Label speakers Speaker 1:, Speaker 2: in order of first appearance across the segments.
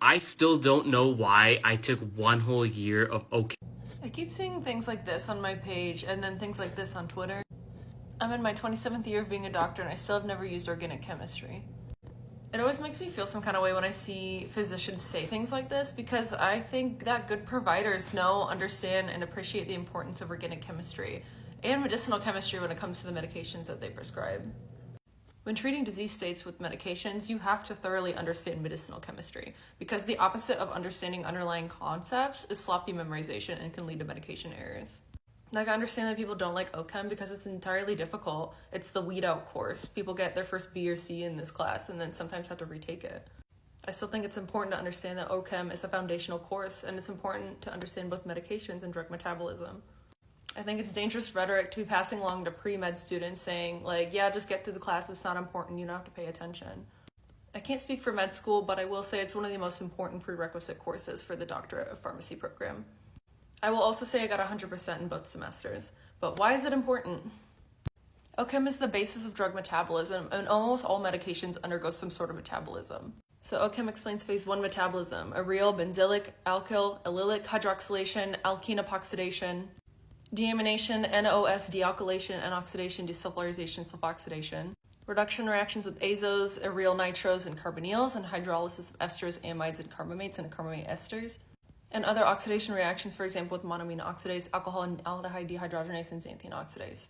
Speaker 1: I still don't know why I took 1 whole year of O-Chem.
Speaker 2: I keep seeing things like this on my page and then things like this on Twitter. I'm in my 27th year of being a doctor and I still have never used organic chemistry. It always makes me feel some kind of way when I see physicians say things like this, because I think that good providers know, understand, and appreciate the importance of organic chemistry and medicinal chemistry when it comes to the medications that they prescribe. When treating disease states with medications, you have to thoroughly understand medicinal chemistry, because the opposite of understanding underlying concepts is sloppy memorization and can lead to medication errors. Like, I understand that people don't like O-Chem because it's entirely difficult. It's the weed out course. People get their first B or C in this class and then sometimes have to retake it. I still think it's important to understand that O-Chem is a foundational course, and it's important to understand both medications and drug metabolism. I think it's dangerous rhetoric to be passing along to pre-med students saying, like, yeah, just get through the class, it's not important, you don't have to pay attention. I can't speak for med school, but I will say it's one of the most important prerequisite courses for the Doctorate of Pharmacy program. I will also say I got 100% in both semesters. But why is it important? O-Chem is the basis of drug metabolism, and almost all medications undergo some sort of metabolism. So O-Chem explains phase 1 metabolism: aryl, benzylic, alkyl, allylic hydroxylation, alkene epoxidation, deamination, NOS dealkylation, and oxidation, desulfurization, sulfoxidation, reduction reactions with azos, aryl nitros, and carbonyls, and hydrolysis of esters, amides, and carbamates, and carbamate esters, and other oxidation reactions, for example, with monoamine oxidase, alcohol and aldehyde dehydrogenase, and xanthine oxidase.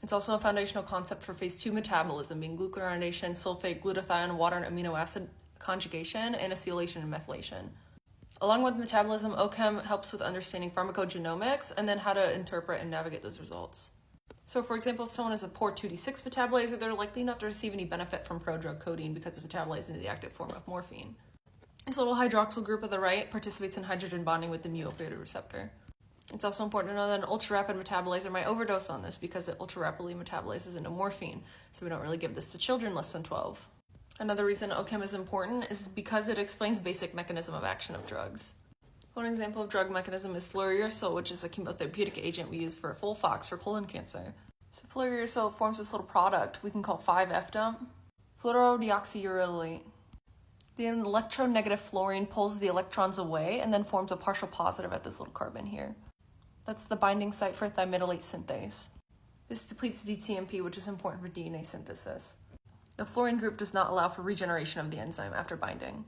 Speaker 2: It's also a foundational concept for phase 2 metabolism, being glucuronidation, sulfate, glutathione, water and amino acid conjugation, and acetylation and methylation. Along with metabolism, O-Chem helps with understanding pharmacogenomics and then how to interpret and navigate those results. So, for example, if someone is a poor 2D6 metabolizer, they're likely not to receive any benefit from prodrug codeine because it's metabolized into the active form of morphine. This little hydroxyl group at the right participates in hydrogen bonding with the mu-opioid receptor. It's also important to know that an ultra-rapid metabolizer might overdose on this because it ultra-rapidly metabolizes into morphine, so we don't really give this to children less than 12. Another reason O-Chem is important is because it explains basic mechanism of action of drugs. One example of drug mechanism is fluorouracil, which is a chemotherapeutic agent we use for FOLFOX for colon cancer. So fluorouracil forms this little product we can call 5-FDUMP, fluorodeoxyuracilate. The electronegative fluorine pulls the electrons away and then forms a partial positive at this little carbon here. That's the binding site for thymidylate synthase. This depletes DTMP, which is important for DNA synthesis. The fluorine group does not allow for regeneration of the enzyme after binding.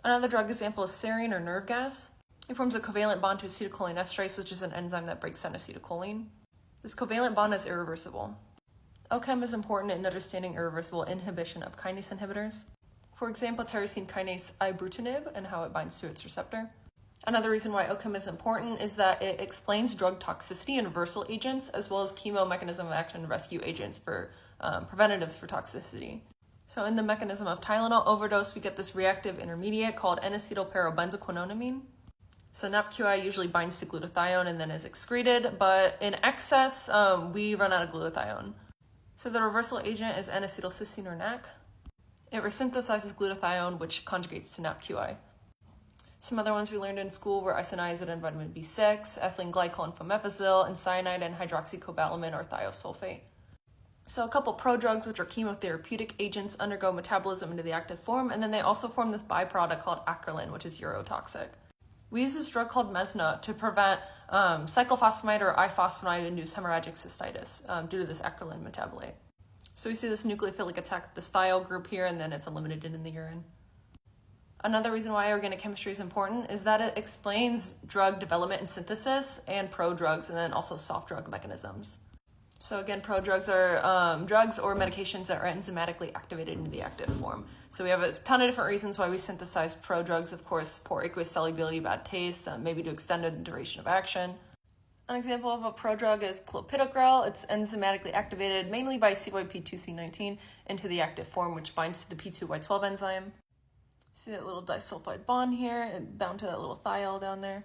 Speaker 2: Another drug example is serine or nerve gas. It forms a covalent bond to acetylcholine esterase, which is an enzyme that breaks down acetylcholine. This covalent bond is irreversible. O-Chem is important in understanding irreversible inhibition of kinase inhibitors. For example, tyrosine kinase ibrutinib and how it binds to its receptor. Another reason why O-Chem is important is that it explains drug toxicity and reversal agents, as well as chemo mechanism of action rescue agents for preventatives for toxicity. So in the mechanism of Tylenol overdose, we get this reactive intermediate called N-acetylpyrobenzoquinonamine. So NAPQI usually binds to glutathione and then is excreted, but in excess, we run out of glutathione. So the reversal agent is N-acetylcysteine or NAC. It resynthesizes glutathione, which conjugates to NAPQI. Some other ones we learned in school were isoniazid and vitamin B6, ethylene glycol and fomepizole, and cyanide and hydroxycobalamin or thiosulfate. So a couple prodrugs, which are chemotherapeutic agents, undergo metabolism into the active form, and then they also form this byproduct called acrolein, which is urotoxic. We use this drug called Mesna to prevent cyclophosphamide or ifosfonide-induced hemorrhagic cystitis due to this acrolein metabolite. So we see this nucleophilic attack of the thiol group here, and then it's eliminated in the urine. Another reason why organic chemistry is important is that it explains drug development and synthesis and prodrugs, and then also soft drug mechanisms. So again, prodrugs are drugs or medications that are enzymatically activated into the active form. So we have a ton of different reasons why we synthesize prodrugs. Of course, poor aqueous solubility, bad taste, maybe to extend a duration of action. An example of a prodrug is clopidogrel. It's enzymatically activated mainly by CYP2C19 into the active form, which binds to the P2Y12 enzyme. See that little disulfide bond here, and bound to that little thiol down there.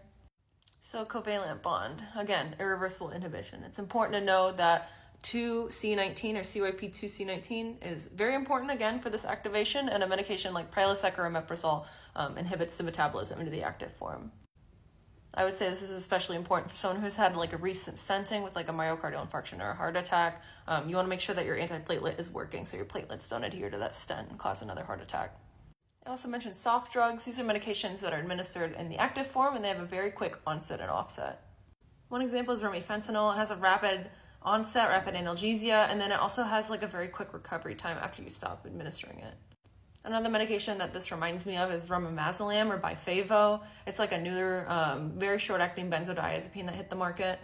Speaker 2: So covalent bond, again, irreversible inhibition. It's important to know that 2C19 or CYP2C19 is very important, again, for this activation, and a medication like Prilosec or omeprazole inhibits the metabolism into the active form. I would say this is especially important for someone who's had like a recent stenting with like a myocardial infarction or a heart attack. You want to make sure that your antiplatelet is working so your platelets don't adhere to that stent and cause another heart attack. I also mentioned soft drugs. These are medications that are administered in the active form and they have a very quick onset and offset. One example is remifentanil. It has a rapid onset, rapid analgesia, and then it also has like a very quick recovery time after you stop administering it. Another medication that this reminds me of is romimizalam or Byfavo. It's like a newer, very short-acting benzodiazepine that hit the market.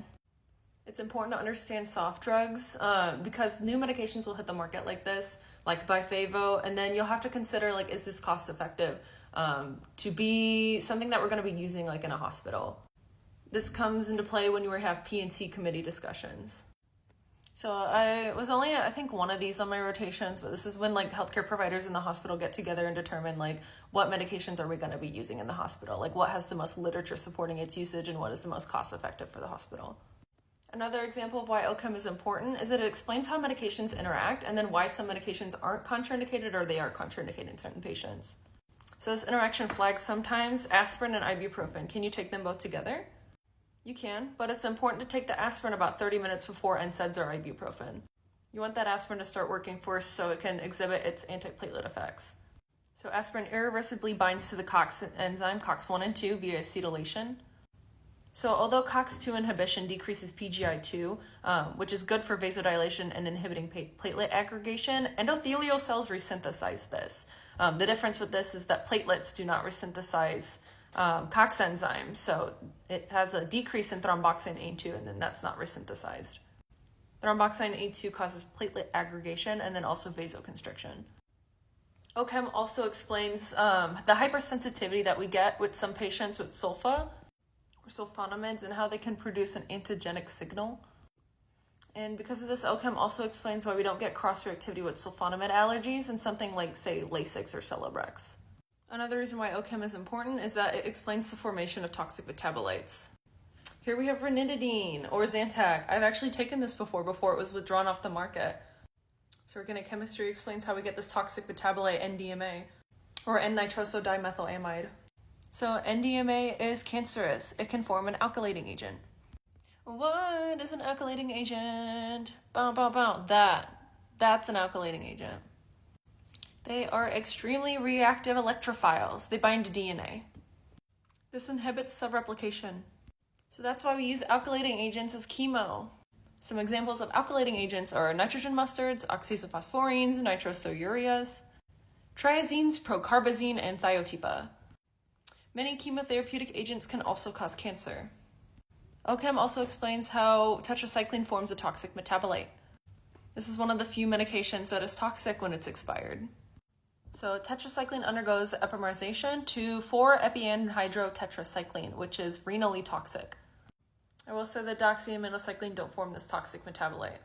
Speaker 2: It's important to understand soft drugs because new medications will hit the market like this, like Byfavo, and then you'll have to consider, like, is this cost-effective to be something that we're going to be using like in a hospital? This comes into play when you have P&T committee discussions. So I was only, I think, one of these on my rotations, but this is when like healthcare providers in the hospital get together and determine like what medications are we going to be using in the hospital, like what has the most literature supporting its usage and what is the most cost effective for the hospital. Another example of why O-Chem is important is that it explains how medications interact and then why some medications aren't contraindicated or they are contraindicated in certain patients. So this interaction flags sometimes aspirin and ibuprofen. Can you take them both together? You can, but it's important to take the aspirin about 30 minutes before NSAIDs or ibuprofen. You want that aspirin to start working first so it can exhibit its antiplatelet effects. So aspirin irreversibly binds to the COX enzyme, COX-1 and 2, via acetylation. So although COX-2 inhibition decreases PGI-2, which is good for vasodilation and inhibiting platelet aggregation, endothelial cells resynthesize this. The difference with this is that platelets do not resynthesize COX enzymes, so it has a decrease in thromboxane A2 and then that's not resynthesized. Thromboxane A2 causes platelet aggregation and then also vasoconstriction. O-Chem also explains the hypersensitivity that we get with some patients with sulfa or sulfonamides and how they can produce an antigenic signal. And because of this, O-Chem also explains why we don't get cross-reactivity with sulfonamide allergies in something like, say, Lasix or Celebrex. Another reason why O-Chem is important is that it explains the formation of toxic metabolites. Here we have ranitidine or Zantac. I've actually taken this before it was withdrawn off the market. So organic chemistry explains how we get this toxic metabolite NDMA or N-nitrosodimethylamide. So NDMA is cancerous. It can form an alkylating agent. What is an alkylating agent? Bow, bow, bow. That's an alkylating agent. They are extremely reactive electrophiles. They bind to DNA. This inhibits cell replication. So that's why we use alkylating agents as chemo. Some examples of alkylating agents are nitrogen mustards, oxysophosphorines, nitrosoureas, triazines, procarbazine, and thiotepa. Many chemotherapeutic agents can also cause cancer. O-Chem also explains how tetracycline forms a toxic metabolite. This is one of the few medications that is toxic when it's expired. So tetracycline undergoes epimerization to 4-epianhydrotetracycline, which is renally toxic. I will say that doxyaminocycline don't form this toxic metabolite.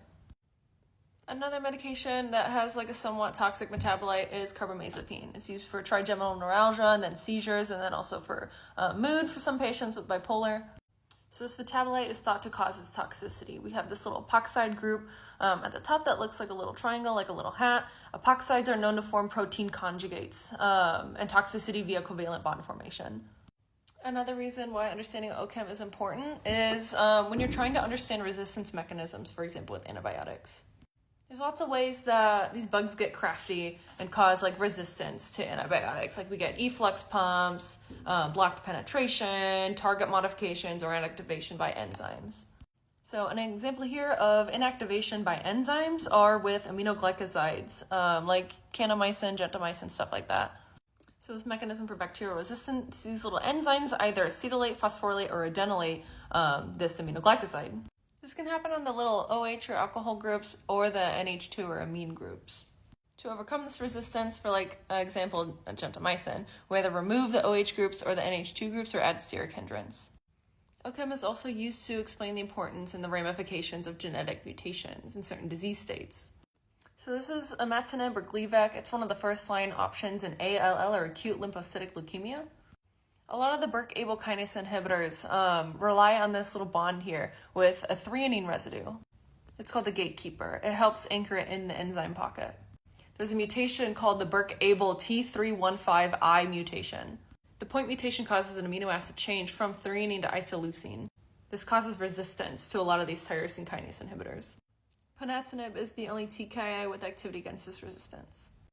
Speaker 2: Another medication that has like a somewhat toxic metabolite is carbamazepine. It's used for trigeminal neuralgia and then seizures and then also for mood for some patients with bipolar. So this metabolite is thought to cause its toxicity. We have this little epoxide group at the top that looks like a little triangle, like a little hat. Epoxides are known to form protein conjugates and toxicity via covalent bond formation. Another reason why understanding O-Chem is important is when you're trying to understand resistance mechanisms, for example, with antibiotics. There's lots of ways that these bugs get crafty and cause like resistance to antibiotics. Like we get efflux pumps, blocked penetration, target modifications, or inactivation by enzymes. So an example here of inactivation by enzymes are with aminoglycosides, like kanamycin, gentamicin, stuff like that. So this mechanism for bacterial resistance, these little enzymes either acetylate, phosphorylate, or adenylate this aminoglycoside. This can happen on the little OH or alcohol groups or the NH2 or amine groups. To overcome this resistance, for like example, gentamicin, we either remove the OH groups or the NH2 groups or add steric hindrance. O-Chem is also used to explain the importance and the ramifications of genetic mutations in certain disease states. So this is imatinib or Gleevec. It's one of the first-line options in ALL or acute lymphocytic leukemia. A lot of the Burke-Abel kinase inhibitors rely on this little bond here with a threonine residue. It's called the gatekeeper. It helps anchor it in the enzyme pocket. There's a mutation called the Burke-Abel T315I mutation. The point mutation causes an amino acid change from threonine to isoleucine. This causes resistance to a lot of these tyrosine kinase inhibitors. Ponatinib is the only TKI with activity against this resistance.